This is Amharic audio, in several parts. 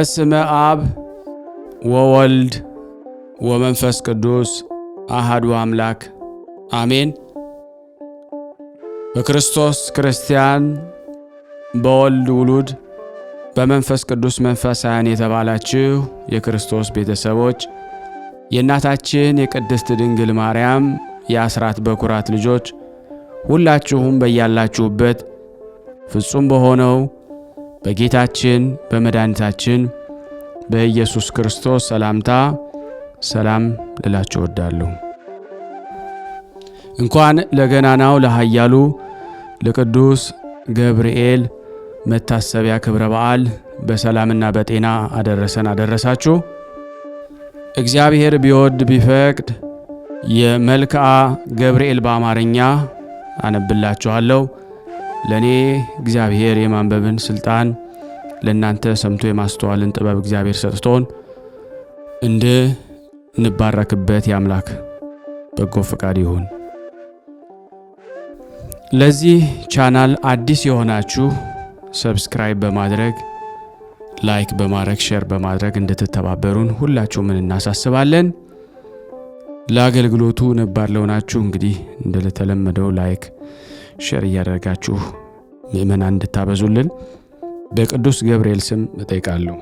በስመ አብ ወወልድ ወመንፈስ ቅዱስ አሐዱ አምላክ አሜን። በክርስቶስ ክርስቲያን፣ በወልድ ውሉድ፣ በመንፈስ ቅዱስ መንፈሳውያን የተባላችሁ የክርስቶስ ቤተሰቦች የእናታችን የቅድስት ድንግል ማርያም የአስራት በኩራት ልጆች ሁላችሁም በያላችሁበት ፍጹም በሆነው በጌታችን በመድኃኒታችን በኢየሱስ ክርስቶስ ሰላምታ ሰላም ልላችሁ እወዳለሁ። እንኳን ለገናናው ለኃያሉ ለቅዱስ ገብርኤል መታሰቢያ ክብረ በዓል በሰላምና በጤና አደረሰን አደረሳችሁ። እግዚአብሔር ቢወድ ቢፈቅድ የመልክዓ ገብርኤል በአማርኛ አነብላችኋለሁ። ለኔ እግዚአብሔር የማንበብን ስልጣን ለናንተ ሰምቶ የማስተዋልን ጥበብ እግዚአብሔር ሰጥቶን እንድንባረክበት የአምላክ በጎ ፈቃድ ይሁን። ለዚህ ቻናል አዲስ የሆናችሁ ሰብስክራይብ በማድረግ ላይክ በማድረግ ሼር በማድረግ እንድትተባበሩን ሁላችሁም እናሳስባለን። ለአገልግሎቱ ነባር ለሆናችሁ እንግዲህ እንደተለመደው ላይክ ሼር እያደረጋችሁ ምእመናን እንድታበዙልን በቅዱስ ገብርኤል ስም እጠይቃለሁ።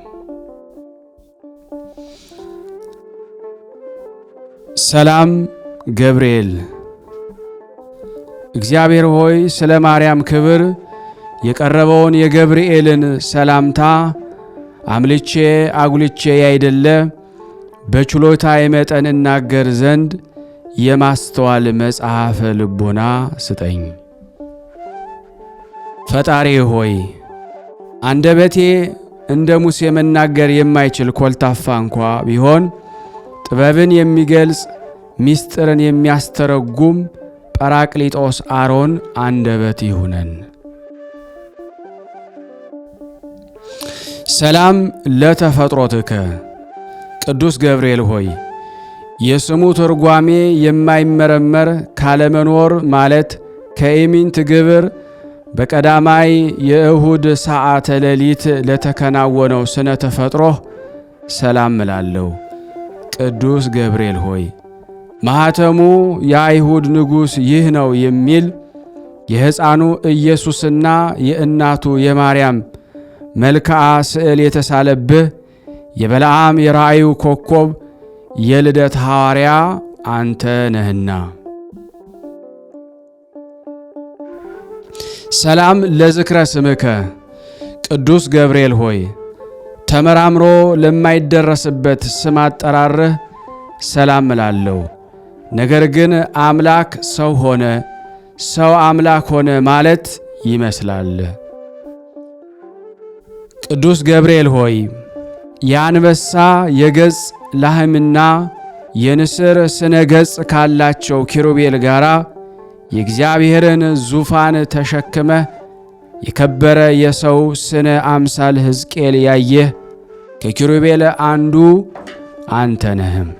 ሰላም ገብርኤል። እግዚአብሔር ሆይ ስለ ማርያም ክብር የቀረበውን የገብርኤልን ሰላምታ አምልቼ አጉልቼ ያይደለ በችሎታ የመጠን እናገር ዘንድ የማስተዋል መጽሐፈ ልቦና ስጠኝ። ፈጣሪ ሆይ አንደበቴ እንደ ሙሴ መናገር የማይችል ኮልታፋ እንኳ ቢሆን ጥበብን የሚገልጽ ምስጢርን የሚያስተረጉም ጰራቅሊጦስ አሮን አንደበት ይሁነን። ሰላም ለተፈጥሮትከ። ቅዱስ ገብርኤል ሆይ የስሙ ትርጓሜ የማይመረመር ካለመኖር ማለት ከኢሚንት ግብር በቀዳማይ የእሁድ ሰዓተ ሌሊት ለተከናወነው ስነ ተፈጥሮህ ሰላም እላለሁ። ቅዱስ ገብርኤል ሆይ ማኅተሙ የአይሁድ ንጉሥ ይህ ነው የሚል የሕፃኑ ኢየሱስና የእናቱ የማርያም መልክዓ ስዕል የተሳለብህ የበለዓም የራእዩ ኮከብ የልደት ሐዋርያ አንተ ነህና። ሰላም ለዝክረ ስምከ። ቅዱስ ገብርኤል ሆይ ተመራምሮ ለማይደረስበት ስም አጠራርህ ሰላም እላለሁ። ነገር ግን አምላክ ሰው ሆነ፣ ሰው አምላክ ሆነ ማለት ይመስላል። ቅዱስ ገብርኤል ሆይ የአንበሳ የገጽ ላህምና የንስር ስነ ገጽ ካላቸው ኪሩቤል ጋራ የእግዚአብሔርን ዙፋን ተሸክመህ የከበረ የሰው ስነ አምሳል ሕዝቅኤል ያየህ ከኪሩቤል አንዱ አንተ ነህም።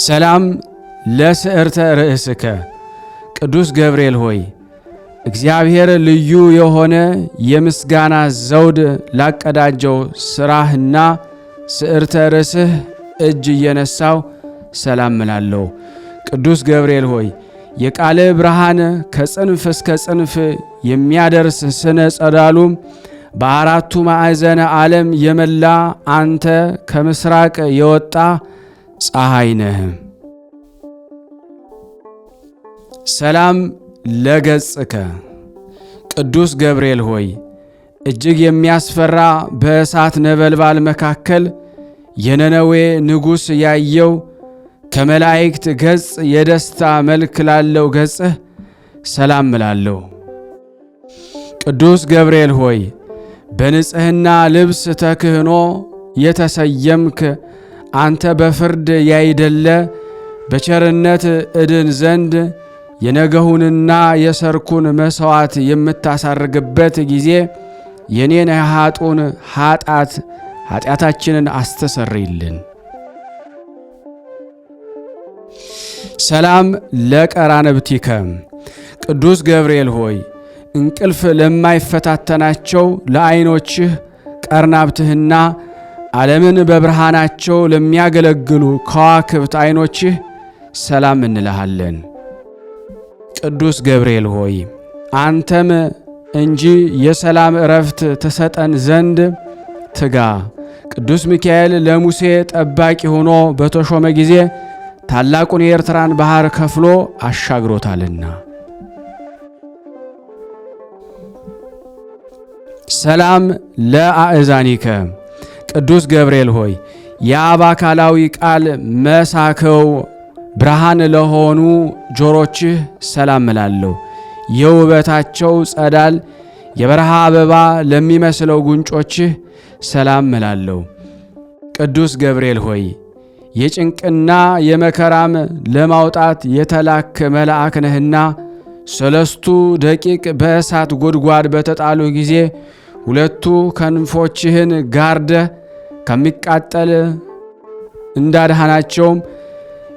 ሰላም ለስዕርተ ርእስከ። ቅዱስ ገብርኤል ሆይ እግዚአብሔር ልዩ የሆነ የምስጋና ዘውድ ላቀዳጀው ሥራህና ስዕርተ ርእስህ እጅ እየነሳው ሰላም እላለሁ። ቅዱስ ገብርኤል ሆይ የቃል ብርሃን ከጽንፍ እስከ ጽንፍ የሚያደርስ ስነ ጸዳሉም በአራቱ ማዕዘነ ዓለም የመላ አንተ ከምስራቅ የወጣ ፀሐይ ነህ። ሰላም ለገጽከ። ቅዱስ ገብርኤል ሆይ እጅግ የሚያስፈራ በእሳት ነበልባል መካከል የነነዌ ንጉሥ ያየው ከመላእክት ገጽ የደስታ መልክ ላለው ገጽህ ሰላም እላለሁ። ቅዱስ ገብርኤል ሆይ በንጽሕና ልብስ ተክህኖ የተሰየምክ አንተ በፍርድ ያይደለ በቸርነት እድን ዘንድ የነገሁንና የሰርኩን መሥዋዕት የምታሳርግበት ጊዜ የኔን ኃጡን ኃጢአታችንን አስተሰርይልን። ሰላም ለቀራንብቲከ። ቅዱስ ገብርኤል ሆይ እንቅልፍ ለማይፈታተናቸው ለዓይኖችህ ቀርናብትህና ዓለምን በብርሃናቸው ለሚያገለግሉ ከዋክብት ዓይኖችህ ሰላም እንልሃለን። ቅዱስ ገብርኤል ሆይ አንተም እንጂ የሰላም ዕረፍት ተሰጠን ዘንድ ትጋ። ቅዱስ ሚካኤል ለሙሴ ጠባቂ ሆኖ በተሾመ ጊዜ ታላቁን የኤርትራን ባህር ከፍሎ አሻግሮታልና። ሰላም ለአእዛኒከ ቅዱስ ገብርኤል ሆይ የአብ አካላዊ ቃል መሳከው ብርሃን ለሆኑ ጆሮችህ ሰላም እላለሁ። የውበታቸው ጸዳል የበረሃ አበባ ለሚመስለው ጉንጮችህ ሰላም እላለሁ። ቅዱስ ገብርኤል ሆይ የጭንቅና የመከራም ለማውጣት የተላክ መልአክ ነህና 3 ደቂቅ በእሳት ጉድጓድ በተጣሉ ጊዜ 2 ክንፎችህን ጋርደህ ከሚቃጠል እንዳድሃናቸውም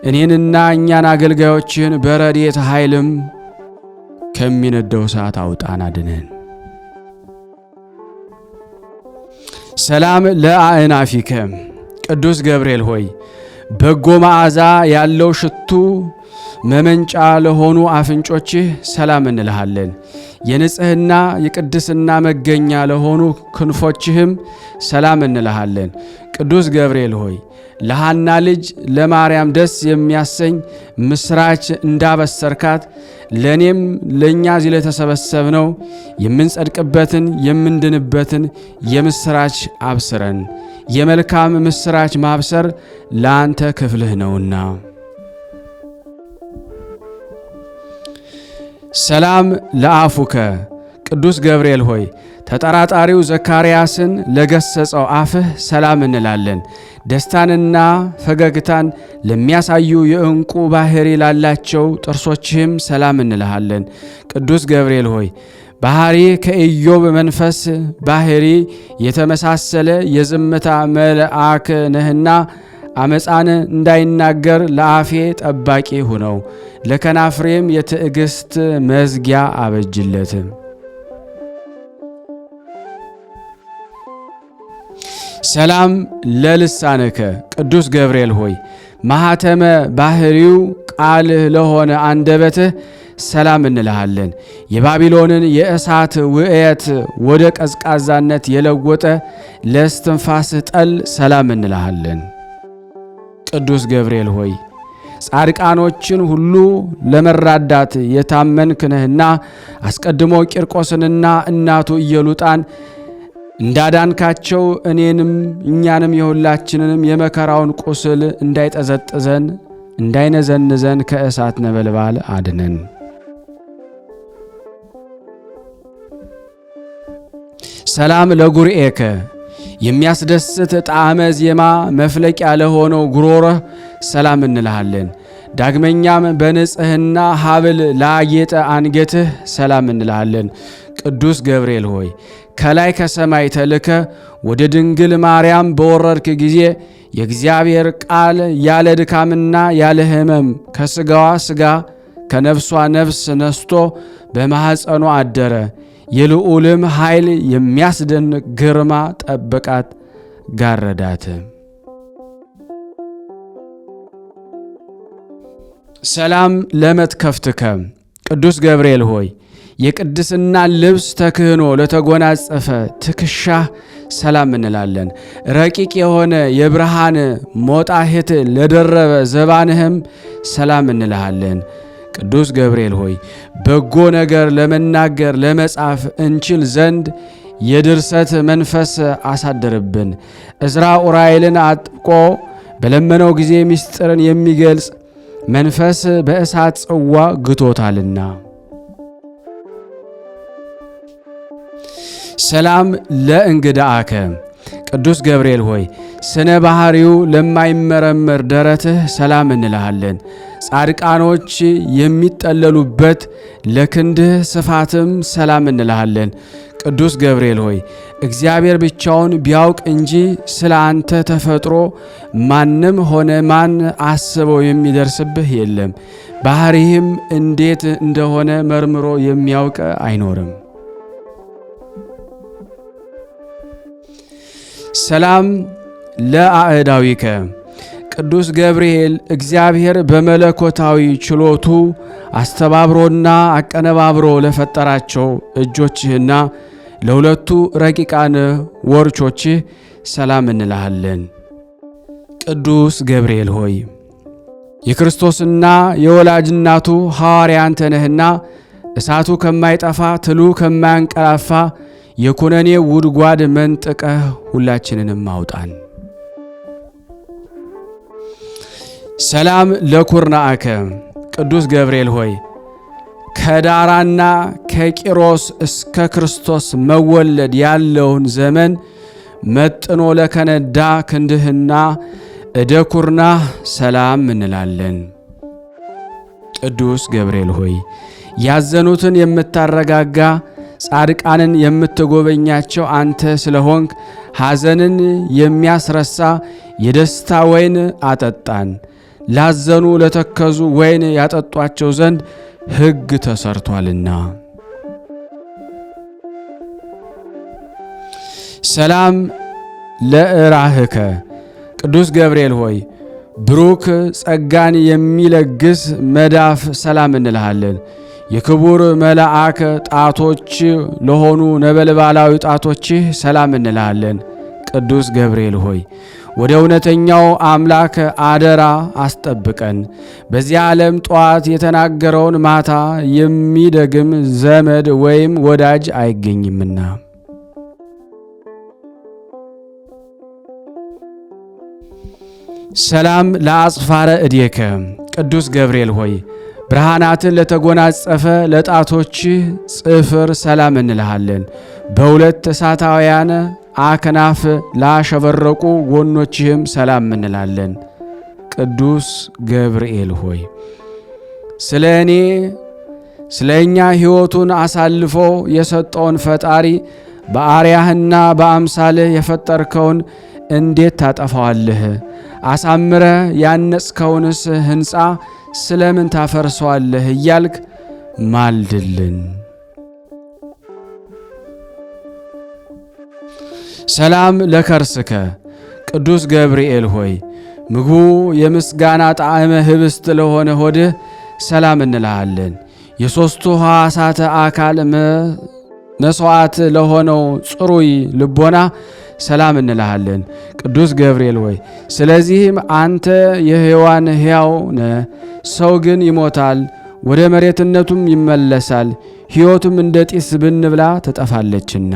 እኔንና እኛን አገልጋዮችህን በረድኤት ኃይልም ከሚነደው እሳት አውጣን አድነን። ሰላም ለአእናፊከ ቅዱስ ገብርኤል ሆይ በጎ መዓዛ ያለው ሽቱ መመንጫ ለሆኑ አፍንጮችህ ሰላም እንልሃለን። የንጽህና የቅድስና መገኛ ለሆኑ ክንፎችህም ሰላም እንልሃለን። ቅዱስ ገብርኤል ሆይ ለሐና ልጅ ለማርያም ደስ የሚያሰኝ ምስራች እንዳበሰርካት ለእኔም ለእኛ እዚህ ለተሰበሰብነው የምንጸድቅበትን የምንድንበትን የምስራች አብስረን። የመልካም ምስራች ማብሰር ለአንተ ክፍልህ ነውና። ሰላም ለአፉከ ቅዱስ ገብርኤል ሆይ ተጠራጣሪው ዘካርያስን ለገሰጸው አፍህ ሰላም እንላለን። ደስታንና ፈገግታን ለሚያሳዩ የዕንቁ ባህሪ ላላቸው ጥርሶችህም ሰላም እንልሃለን። ቅዱስ ገብርኤል ሆይ ባህሪ ከኢዮብ መንፈስ ባህሪ የተመሳሰለ የዝምታ መልአክ ነህና አመፃን እንዳይናገር ለአፌ ጠባቂ ሁነው፣ ለከናፍሬም የትዕግስት መዝጊያ አበጅለት። ሰላም ለልሳንከ ቅዱስ ገብርኤል ሆይ ማኅተመ ባህሪው ቃልህ ለሆነ አንደበትህ ሰላም እንልሃለን። የባቢሎንን የእሳት ውዕየት ወደ ቀዝቃዛነት የለወጠ ለስትንፋስህ ጠል ሰላም እንልሃለን። ቅዱስ ገብርኤል ሆይ ጻድቃኖችን ሁሉ ለመራዳት የታመንክ ነህና አስቀድሞ ቂርቆስንና እናቱ ኢየሉጣን እንዳዳንካቸው እኔንም እኛንም የሁላችንንም የመከራውን ቁስል እንዳይጠዘጥዘን እንዳይነዘንዘን ከእሳት ነበልባል አድነን። ሰላም ለጉርኤከ የሚያስደስት ጣዕመ ዜማ መፍለቂያ ለሆነው ጉሮሮህ ሰላም እንልሃለን። ዳግመኛም በንጽህና ሀብል ላጌጠ አንገትህ ሰላም እንልሃለን። ቅዱስ ገብርኤል ሆይ ከላይ ከሰማይ ተልከ ወደ ድንግል ማርያም በወረድክ ጊዜ የእግዚአብሔር ቃል ያለ ድካምና ያለ ሕመም ከሥጋዋ ሥጋ ከነፍሷ ነፍስ ነስቶ በማኅፀኗ አደረ። የልዑልም ኃይል የሚያስደንቅ ግርማ ጠበቃት ጋረዳት። ሰላም ለመትከፍትከ ቅዱስ ገብርኤል ሆይ የቅድስና ልብስ ተክህኖ ለተጎናጸፈ ትከሻህ ሰላም እንላለን። ረቂቅ የሆነ የብርሃን ሞጣህት ለደረበ ዘባንህም ሰላም እንልሃለን። ቅዱስ ገብርኤል ሆይ በጎ ነገር ለመናገር ለመጻፍ እንችል ዘንድ የድርሰት መንፈስ አሳድርብን። ዕዝራ ኡራኤልን አጥብቆ በለመነው ጊዜ ምስጢርን የሚገልጽ መንፈስ በእሳት ጽዋ ግቶታልና። ሰላም ለእንግዳአከ ቅዱስ ገብርኤል ሆይ ስነ ባህሪው ለማይመረመር ደረትህ ሰላም እንልሃለን። ጻድቃኖች የሚጠለሉበት ለክንድህ ስፋትም ሰላም እንልሃለን። ቅዱስ ገብርኤል ሆይ እግዚአብሔር ብቻውን ቢያውቅ እንጂ ስለ አንተ ተፈጥሮ ማንም ሆነ ማን አስበው የሚደርስብህ የለም። ባህሪህም እንዴት እንደሆነ መርምሮ የሚያውቅ አይኖርም። ሰላም ለአእዳዊከ ቅዱስ ገብርኤል እግዚአብሔር በመለኮታዊ ችሎቱ አስተባብሮና አቀነባብሮ ለፈጠራቸው እጆችህና ለሁለቱ ረቂቃን ወርቾችህ ሰላም እንልሃለን። ቅዱስ ገብርኤል ሆይ የክርስቶስና የወላጅ እናቱ ሐዋርያ አንተ ነህና እሳቱ ከማይጠፋ ትሉ ከማያንቀላፋ የኩነኔ ጉድጓድ መንጥቀህ ሁላችንንም አውጣን። ሰላም ለኩርናአከ ቅዱስ ገብርኤል ሆይ ከዳራና ከቂሮስ እስከ ክርስቶስ መወለድ ያለውን ዘመን መጥኖ ለከነዳ ክንድህና እደ ኩርናህ ሰላም እንላለን። ቅዱስ ገብርኤል ሆይ ያዘኑትን የምታረጋጋ ጻድቃንን የምትጎበኛቸው አንተ ስለሆንክ ሐዘንን የሚያስረሳ የደስታ ወይን አጠጣን። ላዘኑ ለተከዙ ወይን ያጠጧቸው ዘንድ ሕግ ተሰርቷልና። ሰላም ለእራህከ ቅዱስ ገብርኤል ሆይ ብሩክ ጸጋን የሚለግስ መዳፍ ሰላም እንልሃለን። የክቡር መልአክ ጣቶች ለሆኑ ነበልባላዊ ጣቶችህ ሰላም እንልሃለን። ቅዱስ ገብርኤል ሆይ ወደ እውነተኛው አምላክ አደራ አስጠብቀን። በዚህ ዓለም ጠዋት የተናገረውን ማታ የሚደግም ዘመድ ወይም ወዳጅ አይገኝምና። ሰላም ለአጽፋረ እዴከ ቅዱስ ገብርኤል ሆይ ብርሃናትን ለተጎናጸፈ ለጣቶችህ ጽፍር ሰላም እንልሃለን። በሁለት እሳታውያን አክናፍ ላሸበረቁ ጎኖችህም ሰላም እንላለን። ቅዱስ ገብርኤል ሆይ ስለ እኛ ሕይወቱን አሳልፎ የሰጠውን ፈጣሪ በአርያህና በአምሳልህ የፈጠርከውን እንዴት ታጠፋዋለህ? አሳምረህ ያነጽከውንስ ሕንፃ ስለምን ታፈርሰዋለህ? እያልክ ማልድልን። ሰላም ለከርስከ ቅዱስ ገብርኤል ሆይ ምግቡ የምስጋና ጣዕመ ህብስት ለሆነ ሆድህ ሰላም እንልሃለን። የሦስቱ ሕዋሳተ አካል መሥዋዕት ለሆነው ጽሩይ ልቦና ሰላም እንልሃለን። ቅዱስ ገብርኤል ሆይ ስለዚህም አንተ የሕያዋን ሕያው ነህ፣ ሰው ግን ይሞታል፣ ወደ መሬትነቱም ይመለሳል፣ ሕይወቱም እንደ ጢስ ብንብላ ትጠፋለችና።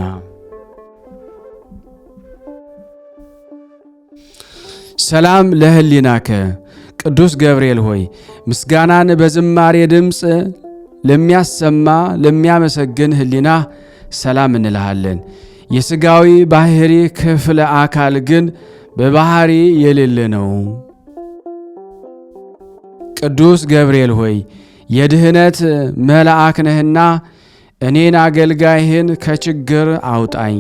ሰላም ለህሊናከ ቅዱስ ገብርኤል ሆይ ምስጋናን በዝማሬ ድምፅ ለሚያሰማ ለሚያመሰግን ህሊና ሰላም እንልሃለን። የሥጋዊ ባህሪ ክፍለ አካል ግን በባህሪ የሌለ ነው። ቅዱስ ገብርኤል ሆይ የድህነት መልአክ ነህና እኔን አገልጋይህን ከችግር አውጣኝ።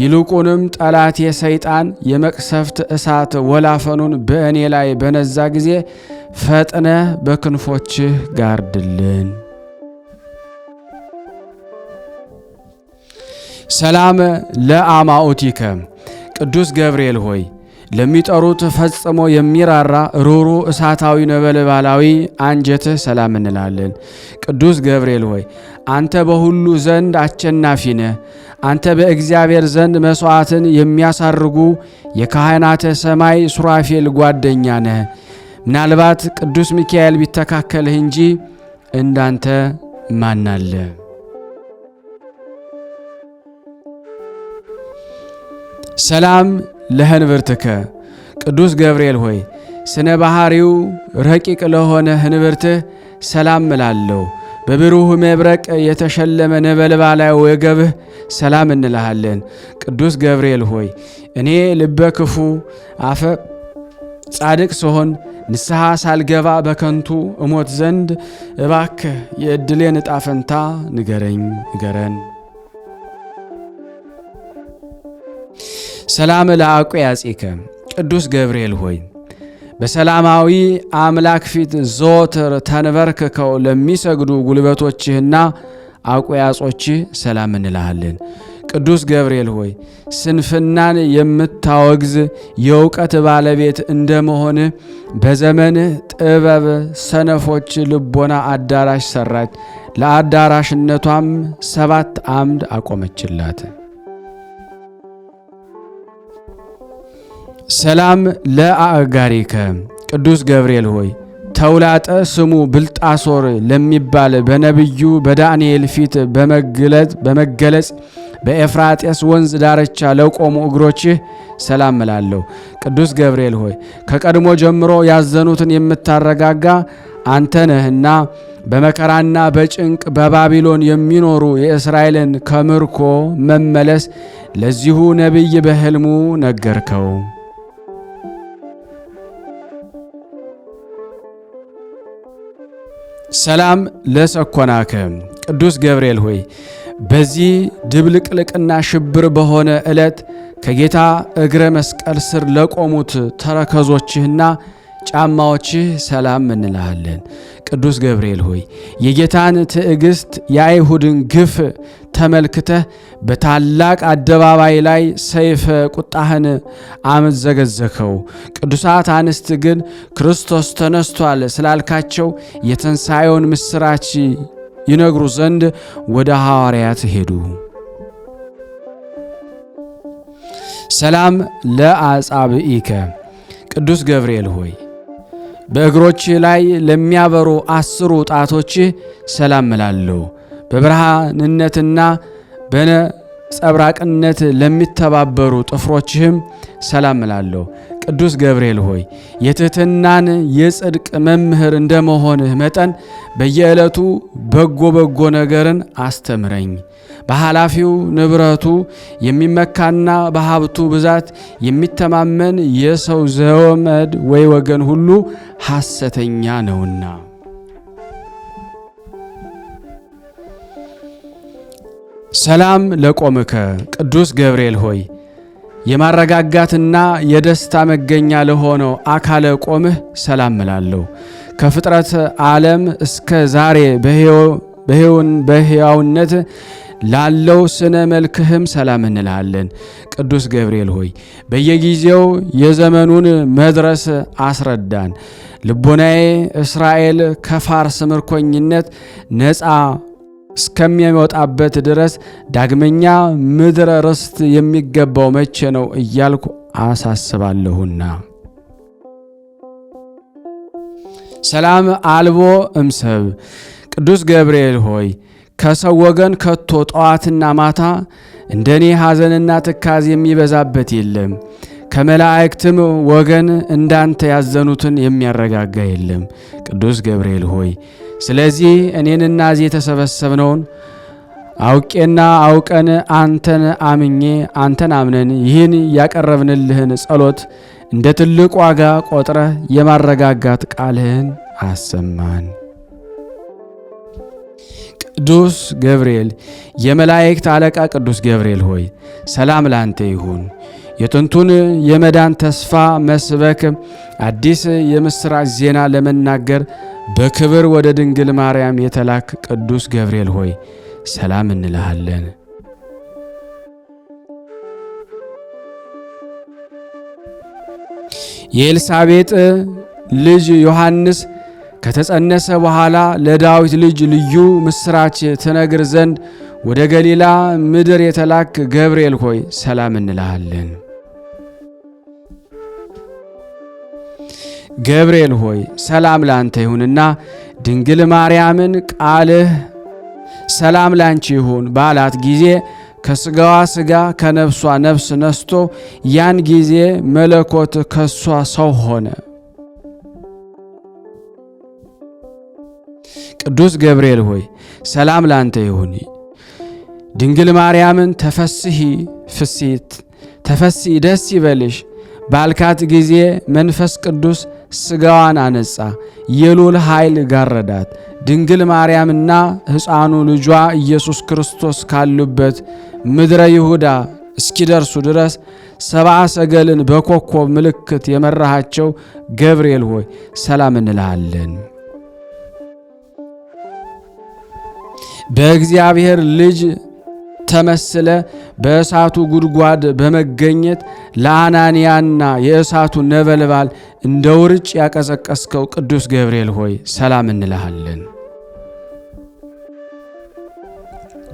ይልቁንም ጠላቴ ሰይጣን የመቅሰፍት እሳት ወላፈኑን በእኔ ላይ በነዛ ጊዜ ፈጥነህ በክንፎችህ ጋርድልን። ሰላም ለአማኦቲከ ቅዱስ ገብርኤል ሆይ ለሚጠሩት ፈጽሞ የሚራራ ሩሩ እሳታዊ ነበልባላዊ አንጀትህ ሰላም እንላለን። ቅዱስ ገብርኤል ሆይ አንተ በሁሉ ዘንድ አሸናፊ ነህ። አንተ በእግዚአብሔር ዘንድ መሥዋዕትን የሚያሳርጉ የካህናተ ሰማይ ሱራፌል ጓደኛ ነህ። ምናልባት ቅዱስ ሚካኤል ቢተካከልህ እንጂ እንዳንተ ማናለ? ሰላም ለህንብርትከ ቅዱስ ገብርኤል ሆይ ስነ ባህሪው ረቂቅ ለሆነ ህንብርትህ ሰላም እላለሁ። በብሩህ መብረቅ የተሸለመ ነበልባላዊ ወገብህ ሰላም እንልሃለን። ቅዱስ ገብርኤል ሆይ እኔ ልበ ክፉ አፈ ጻድቅ ስሆን ንስሐ ሳልገባ በከንቱ እሞት ዘንድ እባክህ የዕድሌን ዕጣ ፈንታ ንገረን። ሰላም ለአቆያጺከ ቅዱስ ገብርኤል ሆይ በሰላማዊ አምላክ ፊት ዘወትር ተንበርክከው ለሚሰግዱ ጉልበቶችህና አቆያጾችህ ሰላም እንልሃለን። ቅዱስ ገብርኤል ሆይ ስንፍናን የምታወግዝ የእውቀት ባለቤት እንደመሆን በዘመንህ ጥበብ ሰነፎች ልቦና አዳራሽ ሰራች። ለአዳራሽነቷም 7 አምድ አቆመችላት። ሰላም ለአእጋሪከ ቅዱስ ገብርኤል ሆይ ተውላጠ ስሙ ብልጣሶር ለሚባል በነቢዩ በዳንኤል ፊት በመገለጽ በኤፍራጤስ ወንዝ ዳርቻ ለቆሙ እግሮችህ ሰላም እላለሁ። ቅዱስ ገብርኤል ሆይ ከቀድሞ ጀምሮ ያዘኑትን የምታረጋጋ አንተ ነህና በመከራና በጭንቅ በባቢሎን የሚኖሩ የእስራኤልን ከምርኮ መመለስ ለዚሁ ነቢይ በሕልሙ ነገርከው። ሰላም ለሰኮናከ ቅዱስ ገብርኤል ሆይ በዚህ ድብልቅልቅና ሽብር በሆነ ዕለት ከጌታ እግረ መስቀል ስር ለቆሙት ተረከዞችህና ጫማዎችህ ሰላም እንልሃለን። ቅዱስ ገብርኤል ሆይ የጌታን ትዕግስት የአይሁድን ግፍ ተመልክተህ በታላቅ አደባባይ ላይ ሰይፈ ቁጣህን አመዘገዘከው። ቅዱሳት አንስት ግን ክርስቶስ ተነስቷል ስላልካቸው የትንሣኤውን ምስራች ይነግሩ ዘንድ ወደ ሐዋርያት ሄዱ። ሰላም ለአጻብኢከ ቅዱስ ገብርኤል ሆይ በእግሮች ላይ ለሚያበሩ 10 ጣቶችህ ሰላም እላለሁ። በብርሃንነትና በነጸብራቅነት ለሚተባበሩ ጥፍሮችህም ሰላም እላለሁ። ቅዱስ ገብርኤል ሆይ የትሕትናን የጽድቅ መምህር እንደመሆንህ መጠን በየዕለቱ በጎ ነገርን አስተምረኝ። በኃላፊው ንብረቱ የሚመካና በሀብቱ ብዛት የሚተማመን የሰው ዘመድ ወይ ወገን ሁሉ ሐሰተኛ ነውና። ሰላም ለቆምከ ቅዱስ ገብርኤል ሆይ የማረጋጋትና የደስታ መገኛ ለሆነው አካለ ቆምህ ሰላም እላለሁ። ከፍጥረት ዓለም እስከ ዛሬ በሕያውነት ላለው ስነ መልክህም ሰላም እንልሃለን። ቅዱስ ገብርኤል ሆይ በየጊዜው የዘመኑን መድረስ አስረዳን። ልቦናዬ እስራኤል ከፋርስ ምርኮኝነት ነፃ እስከሚወጣበት ድረስ ዳግመኛ ምድረ ርስት የሚገባው መቼ ነው እያልኩ አሳስባለሁና። ሰላም አልቦ እምሰብ ቅዱስ ገብርኤል ሆይ ከሰው ወገን ከቶ ጠዋትና ማታ እንደኔ ሐዘንና ትካዝ የሚበዛበት የለም። ከመላእክትም ወገን እንዳንተ ያዘኑትን የሚያረጋጋ የለም። ቅዱስ ገብርኤል ሆይ ስለዚህ እኔንና እዚህ የተሰበሰብነውን አውቄና አውቀን አንተን አምነን ይህን ያቀረብንልህን ጸሎት እንደ ትልቅ ዋጋ ቆጥረህ የማረጋጋት ቃልህን አሰማን። ቅዱስ ገብርኤል የመላእክት አለቃ ቅዱስ ገብርኤል ሆይ ሰላም ላንተ ይሁን። የጥንቱን የመዳን ተስፋ መስበክ አዲስ የምስራች ዜና ለመናገር በክብር ወደ ድንግል ማርያም የተላክ ቅዱስ ገብርኤል ሆይ ሰላም እንልሃለን። የኤልሳቤጥ ልጅ ዮሐንስ ከተጸነሰ በኋላ ለዳዊት ልጅ ልዩ ምስራች ትነግር ዘንድ ወደ ገሊላ ምድር የተላክ ገብርኤል ሆይ ሰላም እንልሃለን። ገብርኤል ሆይ ሰላም ላንተ ይሁንና ድንግል ማርያምን ቃልህ ሰላም ላንቺ ይሁን ባላት ጊዜ ከስጋዋ ስጋ ከነፍሷ ነፍስ ነስቶ ያን ጊዜ መለኮት ከሷ ሰው ሆነ። ቅዱስ ገብርኤል ሆይ ሰላም ላንተ ይሁን። ድንግል ማርያምን ተፈሲ ደስ ይበልሽ ባልካት ጊዜ መንፈስ ቅዱስ ስጋዋን አነጻ፣ የሉል ኃይል ጋረዳት። ድንግል ማርያምና ሕፃኑ ልጇ ኢየሱስ ክርስቶስ ካሉበት ምድረ ይሁዳ እስኪደርሱ ድረስ 70 ሰገልን በኮከብ ምልክት የመራሃቸው ገብርኤል ሆይ ሰላም እንልሃለን። በእግዚአብሔር ልጅ ተመስለ በእሳቱ ጉድጓድ በመገኘት ለአናንያና የእሳቱ ነበልባል እንደ ውርጭ ያቀዘቀስከው ቅዱስ ገብርኤል ሆይ ሰላም እንልሃለን።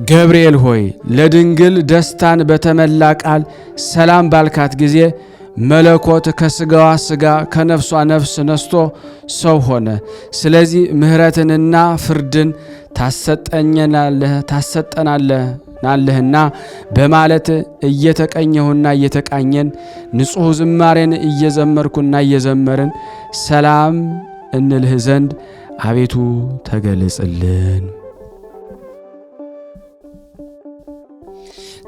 ገብርኤል ሆይ ለድንግል ደስታን በተመላ ቃል ሰላም ባልካት ጊዜ መለኮት ከስጋዋ ስጋ ከነፍሷ ነፍስ ነስቶ ሰው ሆነ። ስለዚህ ምሕረትንና ፍርድን ታሰጠናለህና በማለት እየተቀኘሁና እየተቃኘን ንጹሕ ዝማሬን እየዘመርኩና እየዘመርን ሰላም እንልህ ዘንድ አቤቱ ተገለጽልን።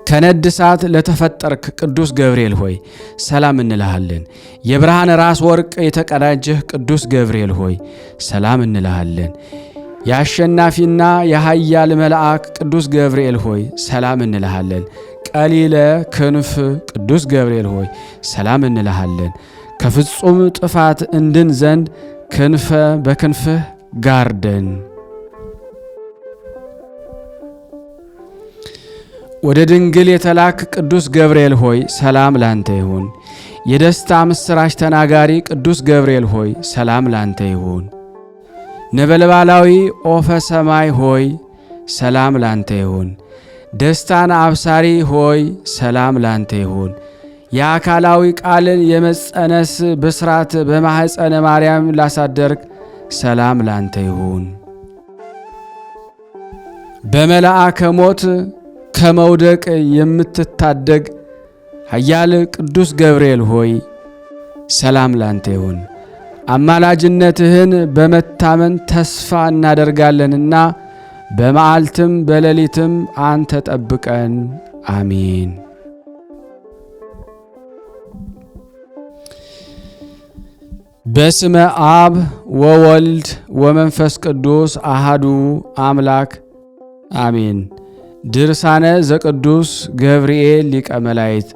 ከነድ እሳት ለተፈጠርክ ቅዱስ ገብርኤል ሆይ ሰላም እንልሃለን። የብርሃን ራስ ወርቅ የተቀዳጀህ ቅዱስ ገብርኤል ሆይ ሰላም እንልሃለን። የአሸናፊና የኃያል መልአክ ቅዱስ ገብርኤል ሆይ ሰላም እንልሃለን። ቀሊለ ክንፍ ቅዱስ ገብርኤል ሆይ ሰላም እንልሃለን። ከፍጹም ጥፋት እንድን ዘንድ በክንፍህ ጋርደን። ወደ ድንግል የተላክ ቅዱስ ገብርኤል ሆይ ሰላም ላንተ ይሁን። የደስታ ምስራች ተናጋሪ ቅዱስ ገብርኤል ሆይ ሰላም ላንተ ይሁን። ነበልባላዊ ኦፈ ሰማይ ሆይ ሰላም ላንተ ይሁን። ደስታን አብሳሪ ሆይ ሰላም ላንተ ይሁን። የአካላዊ ቃልን የመጸነስ ብስራት በማኅፀነ ማርያም ላሳደርክ ሰላም ላንተ ይሁን። በመልአከ ሞት ከመውደቅ የምትታደግ ኃያል ቅዱስ ገብርኤል ሆይ ሰላም ላንተ ይሁን። አማላጅነትህን በመታመን ተስፋ እናደርጋለንና በመዓልትም በሌሊትም አንተ ጠብቀን። አሜን። በስመ አብ ወወልድ ወመንፈስ ቅዱስ አሃዱ አምላክ አሜን። ድርሳነ ዘቅዱስ ገብርኤል ሊቀ መላእክት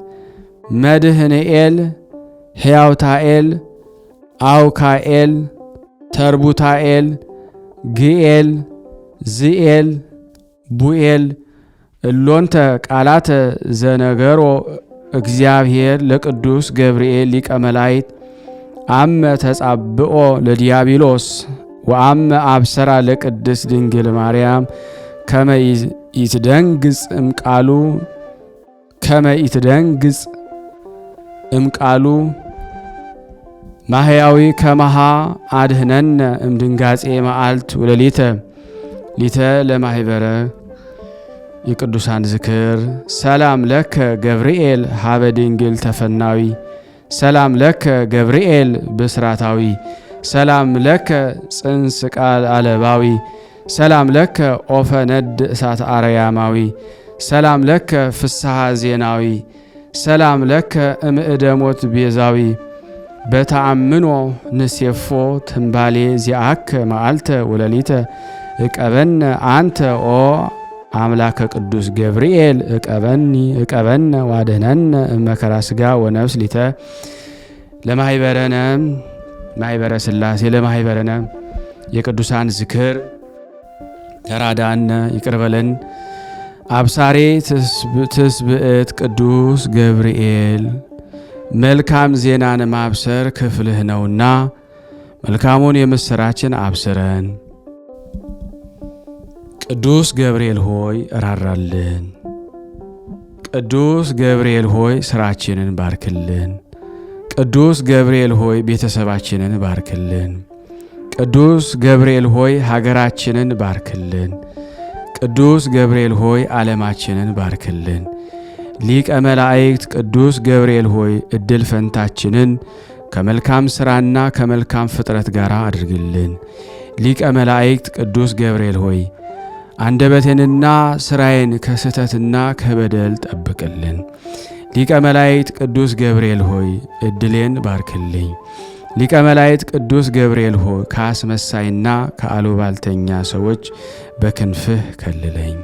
መድህንኤል ሕያውታኤል አውካኤል ተርቡታኤል ግኤል ዝኤል ቡኤል እሎንተ ቃላተ ዘነገሮ እግዚአብሔር ለቅዱስ ገብርኤል ሊቀ መላእክት አመ ተጻብኦ ለዲያብሎስ ወአመ አብሰራ ለቅድስት ድንግል ማርያም ከመ ይትደንግጽ እምቃሉ ማህያዊ ከመሃ አድህነነ እምድንጋጼ መዓልት ወለሊተ ሊተ ለማህበረ የቅዱሳን ዝክር። ሰላም ለከ ገብርኤል ሀበ ድንግል ተፈናዊ ሰላም ለከ ገብርኤል ብስራታዊ ሰላም ለከ ጽንስ ቃል አለባዊ ሰላም ለከ ኦፈ ነድ እሳት አርያማዊ ሰላም ለከ ፍስሐ ዜናዊ ሰላም ለከ እምእደ ሞት ቤዛዊ በተአምኖ ንሴፎ ትንባሌ ዚአከ መዓልተ ወለሊተ እቀበነ አንተ ኦ አምላከ ቅዱስ ገብርኤል እቀበነ ዋድህነነ እመከራ ሥጋ ወነፍስ ሊተ ለማህበረነ ማህበረ ሥላሴ ለማህበረነ የቅዱሳን ዝክር ተራዳነ ይቅርበለን። አብሳሬ ትስብእት ቅዱስ ገብርኤል መልካም ዜናን ማብሰር ክፍልህ ነውና መልካሙን የምስራችን አብስረን። ቅዱስ ገብርኤል ሆይ እራራልን። ቅዱስ ገብርኤል ሆይ ስራችንን ባርክልን። ቅዱስ ገብርኤል ሆይ ቤተሰባችንን ባርክልን። ቅዱስ ገብርኤል ሆይ ሀገራችንን ባርክልን። ቅዱስ ገብርኤል ሆይ ዓለማችንን ባርክልን። ሊቀ መላእክት ቅዱስ ገብርኤል ሆይ እድል ፈንታችንን ከመልካም ሥራና ከመልካም ፍጥረት ጋር አድርግልን። ሊቀ መላእክት ቅዱስ ገብርኤል ሆይ አንደበቴንና ሥራዬን ከስህተትና ከበደል ጠብቅልን። ሊቀ መላእክት ቅዱስ ገብርኤል ሆይ እድሌን ባርክልኝ። ሊቀ መላእክት ቅዱስ ገብርኤል ሆይ ከአስመሳይና ከአሉባልተኛ ሰዎች በክንፍህ ከልለኝ።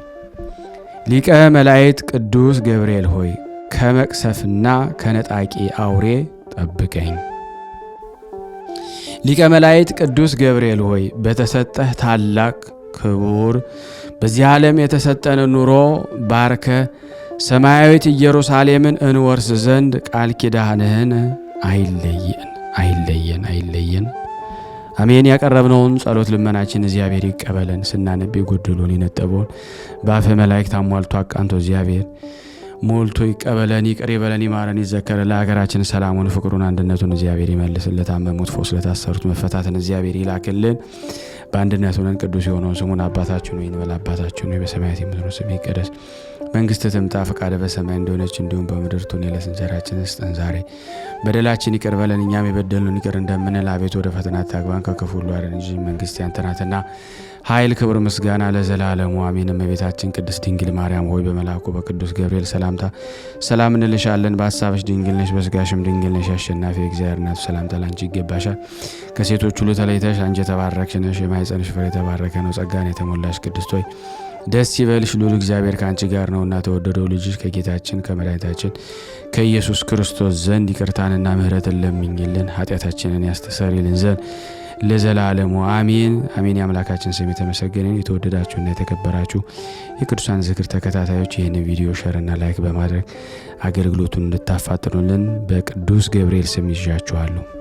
ሊቀ መላእክት ቅዱስ ገብርኤል ሆይ ከመቅሰፍና ከነጣቂ አውሬ ጠብቀኝ። ሊቀ መላእክት ቅዱስ ገብርኤል ሆይ በተሰጠህ ታላቅ ክቡር በዚህ ዓለም የተሰጠን ኑሮ ባርከ ሰማያዊት ኢየሩሳሌምን እንወርስ ዘንድ ቃል ኪዳንህን አይለየን። አሜን። ያቀረብነውን ጸሎት ልመናችን እግዚአብሔር ይቀበለን። ስናነብ የጎደሉን የነጠበውን በአፈ መላእክት አሟልቶ አቃንቶ እግዚአብሔር ሞልቶ ይቀበለን፣ ይቅር ይበለን፣ ይማረን፣ ይዘከረን። ለሀገራችን ሰላሙን፣ ፍቅሩን፣ አንድነቱን እግዚአብሔር ይመልስልን። ለታመሙት ፈውስ፣ ለታሰሩት መፈታትን እግዚአብሔር ይላክልን። በአንድነት ሆነን ቅዱስ የሆነውን ስሙን አባታችን ሆይ እንበል። አባታችን ሆይ በሰማያት የምትኖር ስምህ ይቀደስ፣ መንግሥትህ ትምጣ፣ ፈቃድህ በሰማይ እንደሆነች እንዲሁም በምድር ትሁን። የዕለት እንጀራችንን ስጠን ዛሬ፣ በደላችን ይቅር በለን እኛም የበደሉንን ይቅር እንደምንል፣ አቤቱ ወደ ፈተና አታግባን ከክፉ ሁሉ አድነን እንጂ መንግሥት ያንተ ናትና ኃይል፣ ክብር፣ ምስጋና ለዘላለሙ አሜን። እመቤታችን ቅድስት ድንግል ማርያም ሆይ በመልአኩ በቅዱስ ገብርኤል ሰላምታ ሰላም እንልሻለን። በሐሳብሽ ድንግል ነሽ፣ በሥጋሽም ድንግል ነሽ። አሸናፊ የእግዚአብሔር እናት ሰላምታ ላንቺ ይገባሻል። ከሴቶች ሁሉ ተለይተሽ አንቺ የተባረክሽ ነሽ፣ የማኅፀንሽ ፍሬ የተባረከ ነው። ጸጋን የተሞላሽ ቅድስት ሆይ ደስ ይበልሽ፣ ልዑል እግዚአብሔር ከአንቺ ጋር ነውና ተወደደው ልጅሽ ከጌታችን ከመድኃኒታችን ከኢየሱስ ክርስቶስ ዘንድ ይቅርታንና ምሕረትን ለምኝልን ኃጢአታችንን ያስተሰርይልን ዘንድ ለዘላለሙ አሜን አሜን። የአምላካችን ስም የተመሰገነ። የተወደዳችሁና የተከበራችሁ የቅዱሳን ዝክር ተከታታዮች ይህን ቪዲዮ ሸርና ላይክ በማድረግ አገልግሎቱን እንድታፋጥኑልን በቅዱስ ገብርኤል ስም ይዣችኋለሁ።